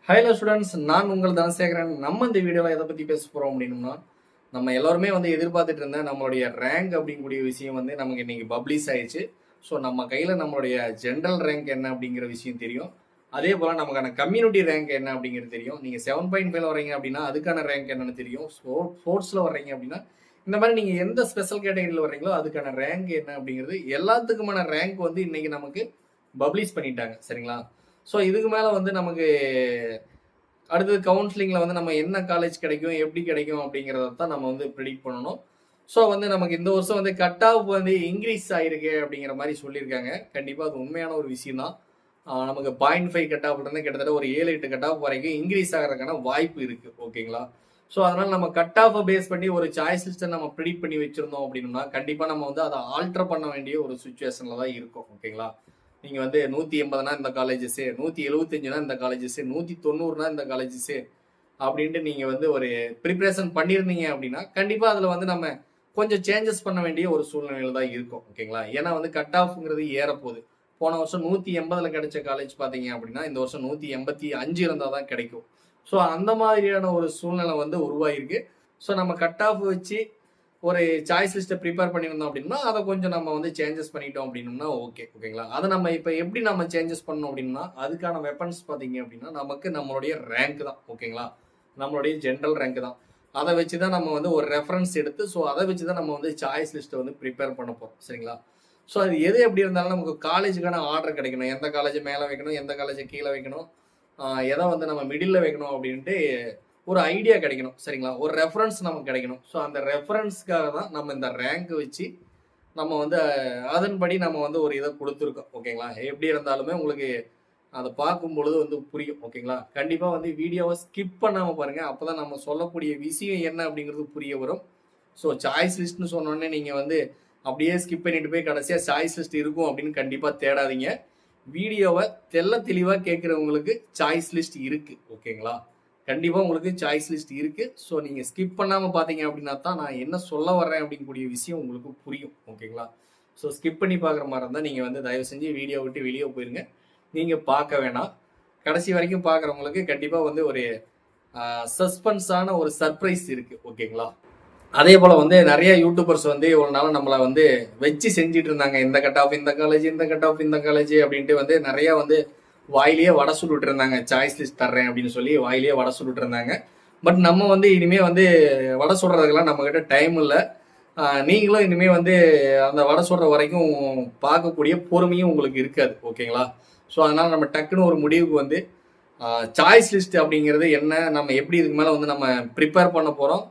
Hello students, நான் உங்கள் தனசேகரன். நம்ம இந்த வீடியோவில் எதை பற்றி பேச போகிறோம் அப்படின்னா, நம்ம எல்லாருமே எதிர்பார்த்துட்டு இருந்த நம்மளுடைய ரேங்க் அப்படிங்கக்கூடிய விஷயம் நமக்கு இன்னைக்கு பப்ளிஷ் ஆயிடுச்சு. ஸோ நம்ம கையில் நம்மளுடைய ஜென்ரல் ரேங்க் என்ன அப்படிங்கிற விஷயம் தெரியும். அதே போல் நமக்கான கம்யூனிட்டி ரேங்க் என்ன அப்படிங்கிறது தெரியும். நீங்கள் 7.5 வர்றீங்க அப்படின்னா அதுக்கான ரேங்க் என்னன்னு தெரியும். ஸ்போர்ட்ஸில் வர்றீங்க அப்படின்னா இந்த மாதிரி நீங்கள் எந்த ஸ்பெஷல் கேட்டகரியில் வர்றீங்களோ அதுக்கான ரேங்க் என்ன அப்படிங்கிறது எல்லாத்துக்குமான ரேங்க் இன்னைக்கு நமக்கு பப்ளிஷ் பண்ணிட்டாங்க. சரிங்களா? ஸோ இதுக்கு மேலே நமக்கு அடுத்தது கவுன்சிலிங்கில் நம்ம என்ன காலேஜ் கிடைக்கும், எப்படி கிடைக்கும் அப்படிங்கிறத தான் நம்ம ப்ரிடிக்ட் பண்ணணும். ஸோ நமக்கு இந்த வருஷம் கட் ஆஃப் இன்க்ரீஸ் ஆகிருக்கு அப்படிங்கிற மாதிரி சொல்லியிருக்காங்க. கண்டிப்பாக அது உண்மையான ஒரு விஷயம் தான். நமக்கு 0.5 கட் ஆஃப்லேருந்து கிட்டத்தட்ட ஒரு 7-8 கட் ஆஃப் வரைக்கும் இன்க்ரீஸ் ஆகிறதுக்கான வாய்ப்பு இருக்குது. ஓகேங்களா? ஸோ அதனால் நம்ம கட் ஆஃபை பேஸ் பண்ணி ஒரு சாய்ஸ் லிஸ்ட்டை நம்ம ப்ரிடிக்ட் பண்ணி வச்சுருந்தோம் அப்படின்னா கண்டிப்பாக நம்ம அதை ஆல்டர் பண்ண வேண்டிய ஒரு சுச்சுவேஷனில் தான் இருக்கும். ஓகேங்களா? நீங்கள் 180னா இந்த காலேஜஸ்ஸு, 175னா இந்த காலேஜஸ்ஸு, 190னா இந்த காலேஜஸ்ஸு அப்படின்ட்டு நீங்கள் ஒரு ப்ரிப்ரேஷன் பண்ணியிருந்தீங்க அப்படின்னா கண்டிப்பாக அதில் நம்ம கொஞ்சம் சேஞ்சஸ் பண்ண வேண்டிய ஒரு சூழ்நிலையில் தான் இருக்கும். ஓகேங்களா? ஏன்னா கட் ஆஃப்ங்கிறது ஏறப்போகுது. போன வருஷம் 180 கிடைச்ச காலேஜ் பார்த்தீங்க அப்படின்னா இந்த வருஷம் 185 இருந்தால் தான் கிடைக்கும். ஸோ அந்த மாதிரியான ஒரு சூழ்நிலை உருவாகிருக்கு. ஸோ நம்ம கட் ஆஃப் வச்சு ஒரு சாய்ஸ் லிஸ்ட்டை ப்ரிப்பேர் பண்ணியிருந்தோம் அப்படின்னா அதை கொஞ்சம் நம்ம சேஞ்சஸ் பண்ணிட்டோம் அப்படின்னா ஓகேங்களா? அதை நம்ம இப்போ எப்படி நம்ம சேஞ்சஸ் பண்ணோம் அப்படின்னா அதுக்கான வெப்பன்ஸ் பார்த்தீங்க அப்படின்னா நமக்கு நம்மளுடைய ரேங்க் தான். ஓகேங்களா? நம்மளுடைய ஜென்ரல் ரேங்க் தான். அதை வச்சு தான் நம்ம ஒரு ரெஃபரன்ஸ் எடுத்து ஸோ அதை வச்சு தான் நம்ம சாய்ஸ் லிஸ்ட்டை ப்ரிப்பேர் பண்ண போகிறோம். சரிங்களா? ஸோ அது எது எப்படி இருந்தாலும் நமக்கு காலேஜுக்கான ஆர்டர் கிடைக்கணும். எந்த காலேஜை மேலே வைக்கணும், எந்த காலேஜை கீழே வைக்கணும், எதை நம்ம மிடில் வைக்கணும் அப்படின்ட்டு ஒரு ஐடியா கிடைக்கணும். சரிங்களா? ஒரு ரெஃபரன்ஸ் நமக்கு கிடைக்கணும். ஸோ அந்த ரெஃபரன்ஸ்க்காக தான் நம்ம இந்த ரேங்க் வச்சு நம்ம அதன்படி நம்ம ஒரு இதை கொடுத்துருக்கோம். ஓகேங்களா? எப்படி இருந்தாலுமே உங்களுக்கு அதை பார்க்கும் பொழுது புரியும். ஓகேங்களா? கண்டிப்பாக வீடியோவை ஸ்கிப் பண்ணாமல் பாருங்கள். அப்போ தான் நம்ம சொல்லக்கூடிய விஷயம் என்ன அப்படிங்கிறது புரிய வரும். ஸோ சாய்ஸ் லிஸ்ட்னு சொன்னோடனே நீங்கள் அப்படியே ஸ்கிப் பண்ணிட்டு போய் கடைசியாக சாய்ஸ் லிஸ்ட் இருக்கும் அப்படின்னு கண்டிப்பாக தேடாதீங்க. வீடியோவை தெளிவாக கேட்குறவங்களுக்கு சாய்ஸ் லிஸ்ட் இருக்குது. ஓகேங்களா? கண்டிப்பாக உங்களுக்கு சாய்ஸ் லிஸ்ட் இருக்குது. ஸோ நீங்கள் ஸ்கிப் பண்ணாமல் பார்த்தீங்க அப்படின்னா தான் நான் என்ன சொல்ல வர்றேன் அப்படிங்கக்கூடிய விஷயம் உங்களுக்கு புரியும். ஓகேங்களா? ஸோ ஸ்கிப் பண்ணி பார்க்குற மாதிரி இருந்தால் நீங்கள் தயவு செஞ்சு வீடியோ விட்டு வெளியே போயிருங்க. நீங்கள் பார்க்க வேணாம். கடைசி வரைக்கும் பார்க்குறவங்களுக்கு கண்டிப்பாக ஒரு சஸ்பென்ஸான ஒரு சர்ப்ரைஸ் இருக்குது. ஓகேங்களா? அதே போல் நிறைய யூடியூபர்ஸ் ஒரு நாள் நம்மளை வச்சு செஞ்சுட்டு இருந்தாங்க. இந்த கட் ஆஃப் இந்த காலேஜ், இந்த கட் ஆஃப் இந்த காலேஜ் அப்படின்ட்டு நிறையா வாயிலேயே வடை சுட்டுட்டு இருந்தாங்க. சாய்ஸ் லிஸ்ட் தர்றேன் அப்படின்னு சொல்லி வாயிலேயே வடை சுட்டுட்டு இருந்தாங்க. பட் நம்ம இனிமே வடை சுடுறதுக்கெல்லாம் நம்மக்கிட்ட டைம் இல்லை. நீங்களும் இனிமே அந்த வடை சுடுற வரைக்கும் பார்க்கக்கூடிய பொறுமையும் உங்களுக்கு இருக்காது. ஓகேங்களா? ஸோ அதனால நம்ம டக்குன்னு ஒரு முடிவுக்கு சாய்ஸ் லிஸ்ட் அப்படிங்கிறது என்ன, நம்ம எப்படி இதுக்கு மேலே நம்ம ப்ரிப்பேர் பண்ண போகிறோம்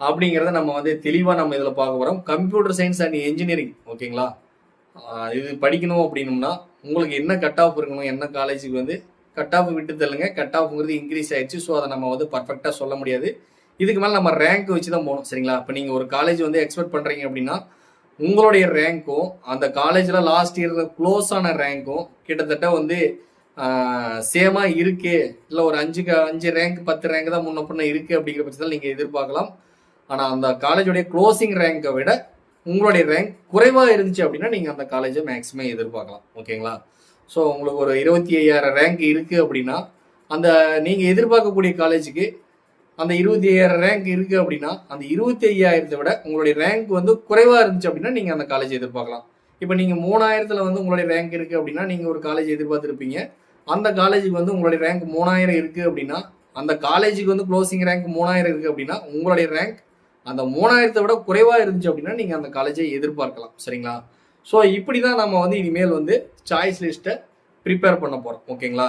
அப்படிங்கிறத நம்ம தெளிவாக நம்ம இதில் பார்க்க போகிறோம். Computer science and engineering. ஓகேங்களா? இது படிக்கணும் அப்படின்னம்னா உங்களுக்கு என்ன கட் ஆஃப் இருக்கணும், என்ன காலேஜுக்கு கட் ஆஃப் விட்டு தள்ளுங்க. கட் ஆஃப்ங்கிறது இன்க்ரீஸ் ஆயிடுச்சு. ஸோ அதை நம்ம பர்ஃபெக்டாக சொல்ல முடியாது. இதுக்கு மேலே நம்ம ரேங்க் வச்சு தான் போகணும். சரிங்களா? இப்போ நீங்கள் ஒரு காலேஜ் எக்ஸ்பெக்ட் பண்ணுறீங்க அப்படின்னா உங்களுடைய ரேங்க்கும் அந்த காலேஜில் லாஸ்ட் இயர் க்ளோஸ் ஆன ரேங்க்கும் கிட்டத்தட்ட சேமாக இருக்கு. இல்லை ஒரு 5 ரேங்க் 10 ரேங்க் தான் முன்ன பின்ன இருக்குது அப்படிங்கிற பட்சத்தில் நீங்கள் எதிர்பார்க்கலாம். ஆனால் அந்த காலேஜோடைய க்ளோசிங் ரேங்கை விட உங்களுடைய ரேங்க் குறைவாக இருந்துச்சு அப்படின்னா நீங்கள் அந்த காலேஜை மேக்ஸிமம் எதிர்பார்க்கலாம். ஓகேங்களா? ஸோ உங்களுக்கு ஒரு 25,000 ரேங்க் இருக்குது அப்படின்னா அந்த நீங்கள் எதிர்பார்க்கக்கூடிய காலேஜுக்கு அந்த 25,000 ரேங்க் இருக்குது அப்படின்னா அந்த 25,000 விட உங்களுடைய ரேங்க் குறைவாக இருந்துச்சு அப்படின்னா நீங்கள் அந்த காலேஜ் எதிர்பார்க்கலாம். இப்போ நீங்கள் 3,000 உங்களுடைய ரேங்க் இருக்குது அப்படின்னா நீங்கள் ஒரு காலேஜ் எதிர்பார்த்துருப்பீங்க. அந்த காலேஜுக்கு உங்களுடைய ரேங்க் 3,000 இருக்குது அப்படின்னா அந்த காலேஜுக்கு க்ளோசிங் ரேங்க் 3,000 இருக்குது அப்படின்னா உங்களுடைய ரேங்க் அந்த 3,000 விட குறைவாக இருந்துச்சு அப்படின்னா நீங்கள் அந்த காலேஜை எதிர்பார்க்கலாம். சரிங்களா? ஸோ இப்படி தான் நம்ம இனிமேல் சாய்ஸ் லிஸ்ட்டை ப்ரிப்பேர் பண்ண போகிறோம். ஓகேங்களா?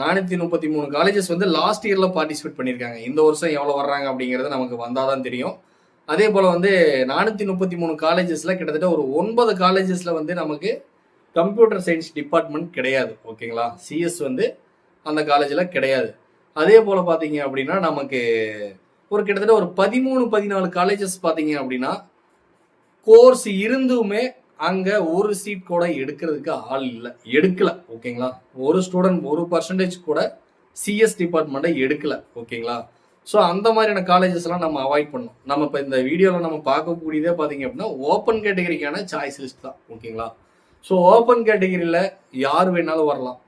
433 காலேஜஸ் லாஸ்ட் இயரில் பார்ட்டிசிபேட் பண்ணியிருக்காங்க. இந்த வருஷம் எவ்வளோ வர்றாங்க அப்படிங்கிறது நமக்கு வந்தால் தான் தெரியும். அதே போல் 433 காலேஜஸில் கிட்டத்தட்ட ஒரு 9 காலேஜஸில் நமக்கு கம்ப்யூட்டர் சயின்ஸ் டிபார்ட்மெண்ட் கிடையாது. ஓகேங்களா? சிஎஸ் அந்த காலேஜில் கிடையாது. அதே போல் பார்த்தீங்க அப்படின்னா நமக்கு ஒரு கிட்டத்தட்ட ஒரு 13-14 காலேஜஸ் பார்த்தீங்க அப்படின்னா கோர்ஸ் இருந்துமே அங்கே ஒரு சீட் கூட எடுக்கிறதுக்கு ஆள் இல்லை, எடுக்கல. ஓகேங்களா? ஒரு ஸ்டூடெண்ட் 1% கூட சிஎஸ் டிபார்ட்மெண்ட்டை எடுக்கல. ஓகேங்களா? ஸோ அந்த மாதிரியான காலேஜஸ்லாம் நம்ம அவாய்ட் பண்ணணும். நம்ம இப்போ இந்த வீடியோவில் நம்ம பார்க்கக்கூடியதே பார்த்தீங்க அப்படின்னா ஓப்பன் கேட்டகரிக்கான சாய்ஸ் லிஸ்ட் தான். ஓகேங்களா? ஸோ ஓப்பன் கேட்டகரியில் யார் வேணாலும் வரலாம்.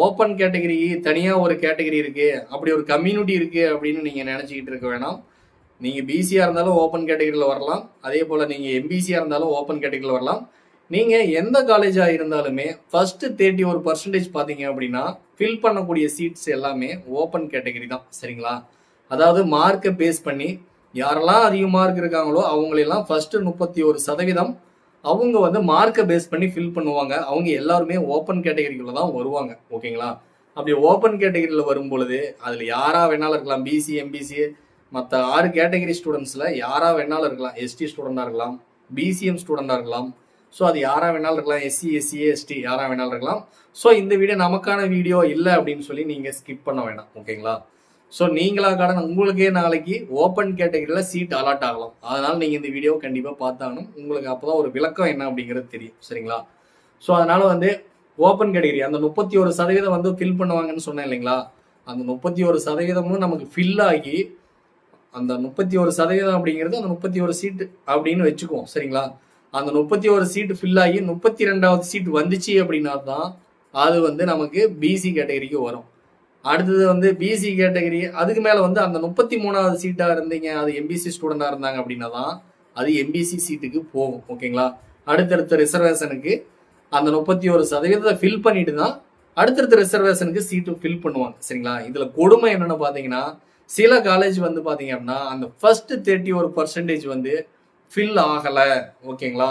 ஓப்பன் கேட்டகரி தனியாக ஒரு கேட்டகரி இருக்குது, அப்படி ஒரு கம்யூனிட்டி இருக்குது அப்படின்னு நீங்கள் நினச்சிக்கிட்டு இருக்க வேணாம். நீங்கள் பிசியாக இருந்தாலும் ஓப்பன் கேட்டகரியில் வரலாம், அதே போல் நீங்கள் எம்பிசியாக இருந்தாலும் ஓப்பன் கேட்டகரியில் வரலாம். நீங்கள் எந்த காலேஜாக இருந்தாலுமே ஃபஸ்ட்டு 31% பார்த்தீங்க அப்படின்னா ஃபில் பண்ணக்கூடிய சீட்ஸ் எல்லாமே ஓப்பன் கேட்டகரி தான். சரிங்களா? அதாவது மார்க்கை பேஸ் பண்ணி யாரெல்லாம் அதிக மார்க் இருக்காங்களோ அவங்களெல்லாம் ஃபஸ்ட்டு 31% அவங்க வந்து மார்க்கை பேஸ் பண்ணி ஃபில் பண்ணுவாங்க. அவங்க எல்லாருமே ஓப்பன் கேட்டகரிக்குள்ள தான் வருவாங்க. ஓகேங்களா? அப்படி ஓப்பன் கேட்டகரியில் வரும் பொழுது அதில் யாரா வேணாலும் இருக்கலாம். பிசி, எம்பிசி, மற்ற 6 கேட்டகரி ஸ்டூடெண்ட்ஸில் யாரா வேணாலும் இருக்கலாம். எஸ்டி ஸ்டூடெண்டாக இருக்கலாம், பிசிஎம் ஸ்டூடெண்டாக இருக்கலாம். ஸோ அது யாரா வேணாலும் இருக்கலாம். எஸ்சி, எஸ்சிஏ, எஸ்டி யாரா வேணாலும் இருக்கலாம். ஸோ இந்த வீடியோ நமக்கான வீடியோ இல்லை அப்படின்னு சொல்லி நீங்கள் ஸ்கிப் பண்ண வேணாம். ஓகேங்களா? ஸோ நீங்களாக உங்களுக்கே நாளைக்கு ஓப்பன் கேட்டகரியில் சீட் அலாட் ஆகலாம். அதனால் நீங்கள் இந்த வீடியோவை கண்டிப்பாக பார்த்தாகணும். உங்களுக்கு அப்போ தான் ஒரு விளக்கம் என்ன அப்படிங்கிறது தெரியும். சரிங்களா? ஸோ அதனால் வந்து ஓப்பன் கேட்டகரி அந்த 31% வந்து ஃபில் பண்ணுவாங்கன்னு சொன்னேன் இல்லைங்களா? அந்த 31% நமக்கு ஃபில் ஆகி அந்த 31% அப்படிங்கிறது அந்த 31 சீட்டு அப்படின்னு வச்சுக்குவோம். சரிங்களா? அந்த 31 சீட்டு ஃபில் ஆகி 32வது சீட் வந்துச்சு அப்படின்னா தான் அது வந்து நமக்கு பிசி கேட்டகரிக்கு வரும். அடுத்தது வந்து பிசி கேட்டகரி அதுக்கு மேலே வந்து அந்த 33வது சீட்டாக இருந்தீங்க, அது எம்பிசி ஸ்டூடெண்டாக இருந்தாங்க அப்படின்னா தான் அது எம்பிசி சீட்டுக்கு போகும். ஓகேங்களா? அடுத்தடுத்த ரிசர்வேஷனுக்கு அந்த 31% ஃபில் பண்ணிட்டு தான் அடுத்தடுத்த ரிசர்வேஷனுக்கு சீட்டு ஃபில் பண்ணுவாங்க. சரிங்களா? இதில் கொடுமை என்னென்னு பார்த்தீங்கன்னா, சில காலேஜ் வந்து பார்த்தீங்க அப்படின்னா அந்த ஃபர்ஸ்ட் 31% வந்து ஃபில் ஆகலை. ஓகேங்களா?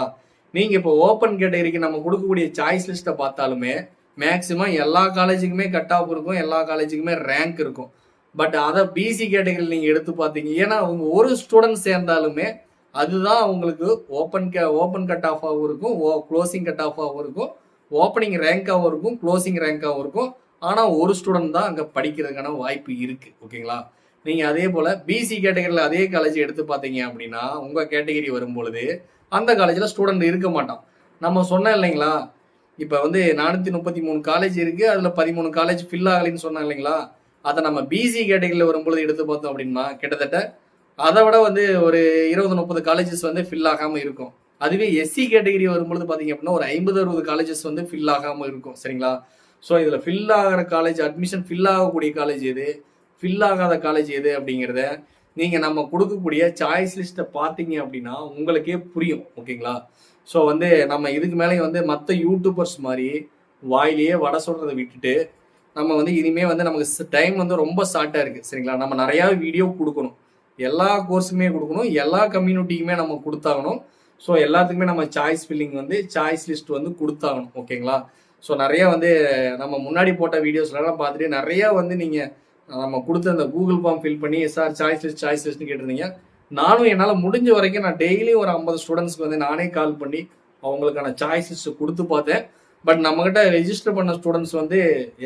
நீங்கள் இப்போ ஓப்பன் கேட்டகரிக்கு நம்ம கொடுக்கக்கூடிய சாய்ஸ் லிஸ்ட்டை பார்த்தாலுமே மேக்ஸிமம் எல்லா காலேஜுக்குமே கட் ஆஃப் இருக்கும், எல்லா காலேஜுக்குமே ரேங்க் இருக்கும். பட் அதை பிசி கேட்டகரியில் நீங்கள் எடுத்து பார்த்தீங்க, ஏன்னா அவங்க ஒரு ஸ்டூடெண்ட் சேர்ந்தாலுமே அதுதான் அவங்களுக்கு ஓப்பன் கட் ஆஃபாகவும் இருக்கும், க்ளோசிங் கட் ஆஃபாகவும் இருக்கும், ஓப்பனிங் ரேங்காகவும் இருக்கும், க்ளோசிங் ரேங்காகவும் இருக்கும். ஆனால் ஒரு ஸ்டூடெண்ட் தான் அங்கே படிக்கிறதுக்கான வாய்ப்பு இருக்குது. ஓகேங்களா? நீங்கள் அதே போல் பிசி கேட்டகரியில் அதே காலேஜ் எடுத்து பார்த்தீங்க அப்படின்னா உங்கள் கேட்டகரி வரும்பொழுது அந்த காலேஜில் ஸ்டூடெண்ட் இருக்க மாட்டான். நம்ம சொன்னோம் இல்லைங்களா, இப்போ வந்து 433 காலேஜ் இருக்குது, அதில் 13 காலேஜ் ஃபில் ஆகலைன்னு சொன்னாங்க இல்லைங்களா? அதை நம்ம பிசி கேட்டகரியில் வரும்பொழுது எடுத்து பார்த்தோம் அப்படின்னா கிட்டத்தட்ட அதை விட வந்து ஒரு 20-30 காலேஜஸ் வந்து ஃபில் ஆகாமல் இருக்கும். அதுவே எஸ்சி கேட்டகரி வரும்பொழுது பார்த்தீங்க அப்படின்னா ஒரு 50-60 காலேஜஸ் வந்து ஃபில் ஆகாமல் இருக்கும். சரிங்களா? ஸோ இதில் ஃபில் ஆகிற காலேஜ், அட்மிஷன் ஃபில் ஆகக்கூடிய காலேஜ் எது, ஃபில் ஆகாத காலேஜ் எது அப்படிங்கிறத நீங்கள் நம்ம கொடுக்கக்கூடிய சாய்ஸ் லிஸ்ட்டை பார்த்தீங்க அப்படின்னா உங்களுக்கே புரியும். ஓகேங்களா? ஸோ வந்து நம்ம இதுக்கு மேலே வந்து மற்ற யூடியூபர்ஸ் மாதிரி வாயிலேயே வடை சொல்கிறத விட்டுட்டு நம்ம வந்து இனிமேல் வந்து நமக்கு டைம் வந்து ரொம்ப ஷார்ட்டாக இருக்குது. சரிங்களா? நம்ம நிறையா வீடியோ கொடுக்கணும், எல்லா கோர்ஸுமே கொடுக்கணும், எல்லா கம்யூனிட்டிக்குமே நம்ம கொடுத்தாகணும். ஸோ எல்லாத்துக்குமே நம்ம சாய்ஸ் ஃபில்லிங் வந்து சாய்ஸ் லிஸ்ட் வந்து கொடுத்தாகணும். ஓகேங்களா? ஸோ நிறையா வந்து நம்ம முன்னாடி போட்ட வீடியோஸ்லாம் பார்த்துட்டு நிறையா வந்து நீங்கள் நம்ம கொடுத்த அந்த கூகுள் ஃபார்ம் ஃபில் பண்ணி சார் சாய்ஸ் லிஸ்ட்னு கேட்டிருந்தீங்க. நானும் என்னால் முடிஞ்ச வரைக்கும் நான் டெய்லியும் ஒரு 50 ஸ்டூடெண்ட்ஸ்க்கு வந்து நானே கால் பண்ணி அவங்களுக்கான சாய்ஸ் லிஸ்ட் கொடுத்து பார்த்தேன். பட் நம்மகிட்ட ரெஜிஸ்டர் பண்ண ஸ்டூடெண்ட்ஸ் வந்து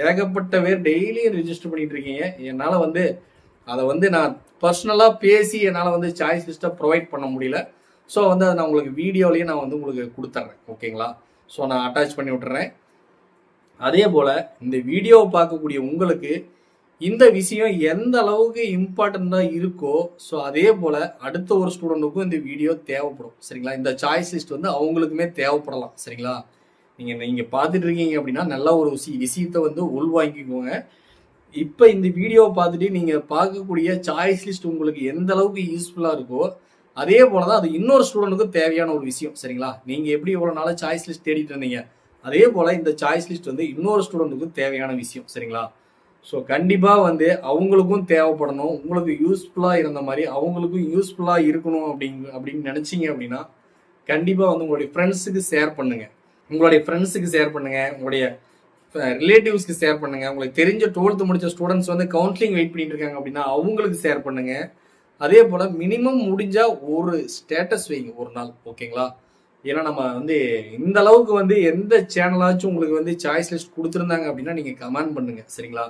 ஏகப்பட்ட பேர் டெய்லியும் ரெஜிஸ்டர் பண்ணிட்டு இருக்கீங்க. என்னால் வந்து அதை வந்து நான் பர்சனலாக பேசி என்னால் வந்து சாய்ஸ் லிஸ்ட்டை ப்ரொவைட் பண்ண முடியல. ஸோ வந்து அதை நான் உங்களுக்கு வீடியோலேயே நான் வந்து உங்களுக்கு கொடுத்துட்றேன். ஓகேங்களா? ஸோ நான் அட்டாச் பண்ணி விட்டுறேன். அதே போல் இந்த வீடியோவை பார்க்கக்கூடிய உங்களுக்கு இந்த விஷயம் எந்த அளவுக்கு இம்பார்ட்டண்ட்டாக இருக்கோ, ஸோ அதே போல் அடுத்த ஒரு ஸ்டூடெண்ட்டுக்கும் இந்த வீடியோ தேவைப்படும். சரிங்களா? இந்த சாய்ஸ் லிஸ்ட் வந்து அவங்களுக்குமே தேவைப்படலாம். சரிங்களா? நீங்கள் பார்த்துட்டு இருக்கீங்க அப்படின்னா நல்ல ஒரு விஷயத்தை வந்து உள்வாங்கிக்கோங்க. இப்போ இந்த வீடியோவை பார்த்துட்டு நீங்கள் பார்க்கக்கூடிய சாய்ஸ் லிஸ்ட் உங்களுக்கு எந்த அளவுக்கு யூஸ்ஃபுல்லாக இருக்கோ அதே போல் தான் அது இன்னொரு ஸ்டூடெண்ட்டுக்கும் தேவையான ஒரு விஷயம். சரிங்களா? நீங்கள் எப்படி இவ்வளோ நாளாக சாய்ஸ் லிஸ்ட் தேடிட்டு இருந்தீங்க, அதே போல் இந்த சாய்ஸ் லிஸ்ட் வந்து இன்னொரு ஸ்டூடெண்ட்டுக்கும் தேவையான விஷயம். சரிங்களா? ஸோ கண்டிப்பாக வந்து அவங்களுக்கும் தேவைப்படணும், உங்களுக்கு யூஸ்ஃபுல்லாக இருந்த மாதிரி அவங்களுக்கும் யூஸ்ஃபுல்லாக இருக்கணும் அப்படின்னு நினச்சிங்க அப்படின்னா கண்டிப்பாக வந்து உங்களுடைய ஃப்ரெண்ட்ஸுக்கு ஷேர் பண்ணுங்கள், உங்களுடைய ரிலேட்டிவ்ஸ்க்கு ஷேர் பண்ணுங்கள். உங்களுக்கு தெரிஞ்ச 12th முடிச்ச ஸ்டூடெண்ட்ஸ் வந்து கவுன்சிலிங் வெயிட் பண்ணிட்டு இருக்காங்க அப்படின்னா அவங்களுக்கு ஷேர் பண்ணுங்கள். அதே போல் மினிமம் முடிஞ்சால் ஒரு ஸ்டேட்டஸ் வைங்க ஒரு நாள். ஓகேங்களா? ஏன்னா நம்ம வந்து இந்த அளவுக்கு வந்து எந்த சேனலாச்சும் உங்களுக்கு வந்து சாய்ஸ் லிஸ்ட் கொடுத்துருந்தாங்க அப்படின்னா நீங்கள் கமெண்ட் பண்ணுங்கள். சரிங்களா?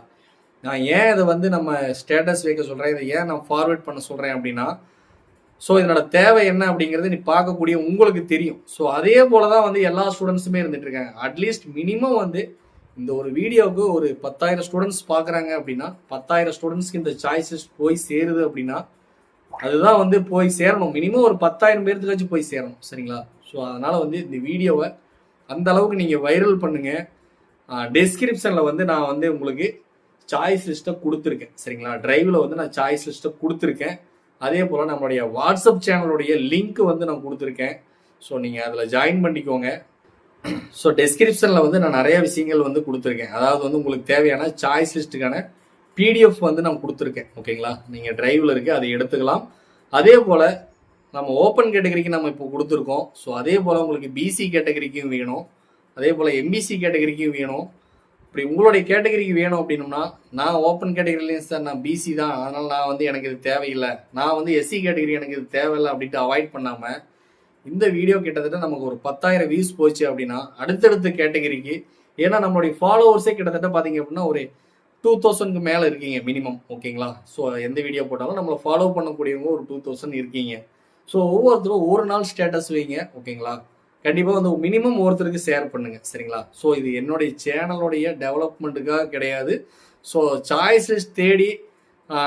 நான் ஏன் இதை வந்து நம்ம ஸ்டேட்டஸ் வைக்க சொல்கிறேன், இதை ஏன் நான் ஃபார்வேர்ட் பண்ண சொல்கிறேன் அப்படின்னா, ஸோ இதனோட தேவை என்ன அப்படிங்கிறது நீ பார்க்கக்கூடிய உங்களுக்கு தெரியும். ஸோ அதே போல தான் வந்து எல்லா ஸ்டூடெண்ட்ஸுமே இருந்துட்டு இருக்காங்க. அட்லீஸ்ட் மினிமம் வந்து இந்த ஒரு வீடியோவுக்கு ஒரு 10,000 ஸ்டூடெண்ட்ஸ் பார்க்குறாங்க அப்படின்னா 10,000 ஸ்டூடெண்ட்ஸ்க்கு இந்த சாய்ஸஸ் போய் சேருது அப்படின்னா அதுதான் வந்து போய் சேரணும். மினிமம் ஒரு 10,000 பேர்த்துக்காச்சும் போய் சேரணும். சரிங்களா? ஸோ அதனால் வந்து இந்த வீடியோவை அந்த அளவுக்கு நீங்கள் வைரல் பண்ணுங்கள். டெஸ்கிரிப்ஷனில் வந்து நான் வந்து உங்களுக்கு சாய்ஸ் லிஸ்ட்டை கொடுத்துருக்கேன் சரிங்களா. டிரைவில் வந்து நான் சாய்ஸ் லிஸ்ட்டை கொடுத்துருக்கேன். அதே போல் நம்மளுடைய வாட்ஸ்அப் சேனலுடைய லிங்க் வந்து நான் கொடுத்துருக்கேன். ஸோ நீங்கள் அதில் ஜாயின் பண்ணிக்கோங்க. ஸோ டெஸ்கிரிப்ஷனில் வந்து நான் நிறைய விஷயங்கள் வந்து கொடுத்துருக்கேன். அதாவது வந்து உங்களுக்கு தேவையான சாய்ஸ் லிஸ்ட்டுக்கான பிடிஎஃப் வந்து நான் கொடுத்துருக்கேன் ஓகேங்களா. நீங்கள் டிரைவில் இருக்குது அதை எடுத்துக்கலாம். அதே போல் நம்ம ஓப்பன் கேட்டகரிக்கு நம்ம இப்போ கொடுத்துருக்கோம். ஸோ அதே போல் உங்களுக்கு பிசி கேட்டகரிக்கும் வேணும், அதே போல் எம்பிசி கேட்டகரிக்கும் வேணும். இப்படி உங்களுடைய கேட்டகரிக்கு வேணும் அப்படின்னம்னா நான் ஓப்பன் கேட்டகரிலையும் சார் நான் பிசி தான், அதனால் நான் வந்து எனக்கு இது தேவையில்லை, நான் வந்து எஸ்சி கேட்டகரி எனக்கு இது தேவையில்லை அப்படின்ட்டு அவாய்ட் பண்ணாமல் இந்த வீடியோ கிட்டத்தட்ட நமக்கு ஒரு 10,000 வியூஸ் போச்சு அப்படின்னா அடுத்தடுத்த கேட்டகரிக்கு, ஏன்னா நம்மளுடைய ஃபாலோவர்ஸே கிட்டத்தட்ட பார்த்தீங்க அப்படின்னா ஒரு 2000க்கு மேலே இருக்கீங்க மினிமம் ஓகேங்களா. ஸோ எந்த வீடியோ போட்டாலும் நம்மளை ஃபாலோ பண்ணக்கூடியவங்க ஒரு 2000 இருக்கீங்க. ஸோ ஒவ்வொருத்தரும் ஒரு நாள் ஸ்டேட்டஸ் வைங்க ஓகேங்களா. கண்டிப்பாக வந்து மினிமம் ஒருத்தருக்கு ஷேர் பண்ணுங்க சரிங்களா. ஸோ இது என்னுடைய சேனலுடைய டெவலப்மெண்ட்டுக்காக கிடையாது. ஸோ சாய்ஸ் லிஸ்ட் தேடி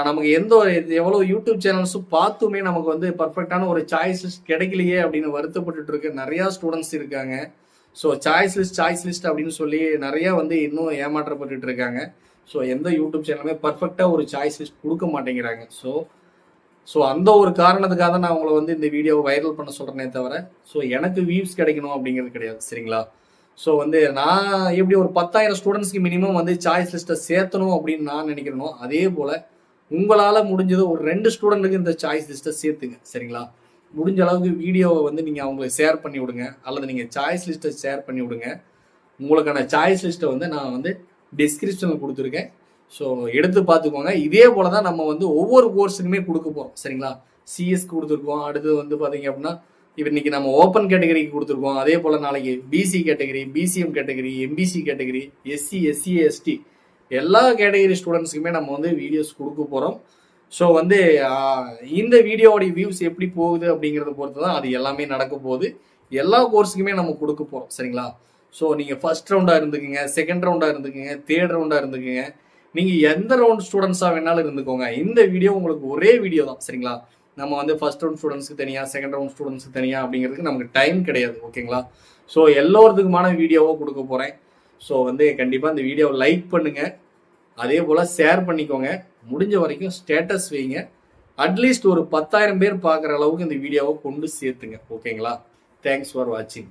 நமக்கு எந்த ஒரு எவ்வளோ யூடியூப் சேனல்ஸும் பார்த்துமே நமக்கு வந்து பர்ஃபெக்டான ஒரு சாய்ஸ் லிஸ்ட் கிடைக்கலையே அப்படின்னு வருத்தப்பட்டு இருக்க நிறையா ஸ்டூடெண்ட்ஸ் இருக்காங்க. ஸோ சாய்ஸ் லிஸ்ட் அப்படின்னு சொல்லி நிறையா வந்து இன்னும் ஏமாற்றப்பட்டு இருக்காங்க. ஸோ எந்த யூடியூப் சேனலுமே பர்ஃபெக்டாக ஒரு சாய்ஸ் லிஸ்ட் கொடுக்க மாட்டேங்கிறாங்க. ஸோ அந்த ஒரு காரணத்துக்காக தான் நான் உங்களை வந்து இந்த வீடியோவை வைரல் பண்ண சொல்கிறேனே தவிர ஸோ எனக்கு வியூஸ் கிடைக்கணும் அப்படிங்கிறது கிடையாது சரிங்களா. ஸோ வந்து நான் எப்படி ஒரு 10,000 ஸ்டூடெண்ட்ஸ்க்கு மினிமம் வந்து சாய்ஸ் லிஸ்ட்டை சேர்த்தணும் அப்படின்னு நான் நினைக்கிறேனோ அதே போல் உங்களால் முடிஞ்சது ஒரு 2 ஸ்டூடெண்ட்டுக்கு இந்த சாய்ஸ் லிஸ்ட்டை சேர்த்துங்க சரிங்களா. முடிஞ்ச அளவுக்கு வீடியோவை வந்து நீங்கள் அவங்களுக்கு ஷேர் பண்ணி விடுங்க, அல்லது நீங்கள் சாய்ஸ் லிஸ்ட்டை ஷேர் பண்ணி விடுங்க. உங்களுக்கான சாய்ஸ் லிஸ்ட்டை வந்து நான் வந்து டிஸ்கிரிப்ஷனில் கொடுத்துருக்கேன். ஸோ எடுத்து பார்த்துக்கோங்க. இதே போல் தான் நம்ம வந்து ஒவ்வொரு கோர்ஸுக்குமே கொடுக்க போகிறோம் சரிங்களா. சிஎஸ்க்கு கொடுத்துருக்கோம், அடுத்து வந்து பார்த்தீங்க அப்படின்னா இப்போ இன்றைக்கி நம்ம ஓப்பன் கேட்டகரிக்கு கொடுத்துருக்கோம். அதே போல் நாளைக்கு BC category, BCM category, MBC category, SC, ST எல்லா கேட்டகரி ஸ்டூடெண்ட்ஸுக்குமே நம்ம வந்து வீடியோஸ் கொடுக்க போகிறோம். ஸோ வந்து இந்த வீடியோவோடைய வியூஸ் எப்படி போகுது அப்படிங்கிறத பொறுத்து தான் அது எல்லாமே நடக்க போகுது. எல்லா கோர்ஸுக்குமே நம்ம கொடுக்க போகிறோம் சரிங்களா. ஸோ நீங்கள் ஃபர்ஸ்ட் ரவுண்டாக இருந்துக்குங்க, செகண்ட் ரவுண்டாக இருந்துக்குங்க, தேர்ட் ரவுண்டாக இருந்துக்குங்க, நீங்கள் எந்த ரவுண்ட் ஸ்டூடெண்ட்ஸாக வேணாலும் இருந்துக்கோங்க. இந்த வீடியோ உங்களுக்கு ஒரே வீடியோ தான் சரிங்களா. நம்ம வந்து ஃபர்ஸ்ட் ரவுண்ட் ஸ்டூடெண்ட்ஸ்க்கு தனியாக, செகண்ட் ரவுண்ட் ஸ்டூடெண்ட்ஸ்க்கு தனியாக அப்படிங்கிறதுக்கு நமக்கு டைம் கிடையாது ஓகேங்களா. ஸோ எல்லோருத்துக்குமான வீடியோவோ கொடுக்க போகிறேன். ஸோ வந்து கண்டிப்பாக இந்த வீடியோவை லைக் பண்ணுங்கள், அதே போல் ஷேர் பண்ணிக்கோங்க, முடிஞ்ச வரைக்கும் ஸ்டேட்டஸ் வைங்க. அட்லீஸ்ட் ஒரு 10,000 பேர் பார்க்குற அளவுக்கு இந்த வீடியோவை கொண்டு சேர்த்துங்க ஓகேங்களா. தேங்க்ஸ் ஃபார் வாட்சிங்.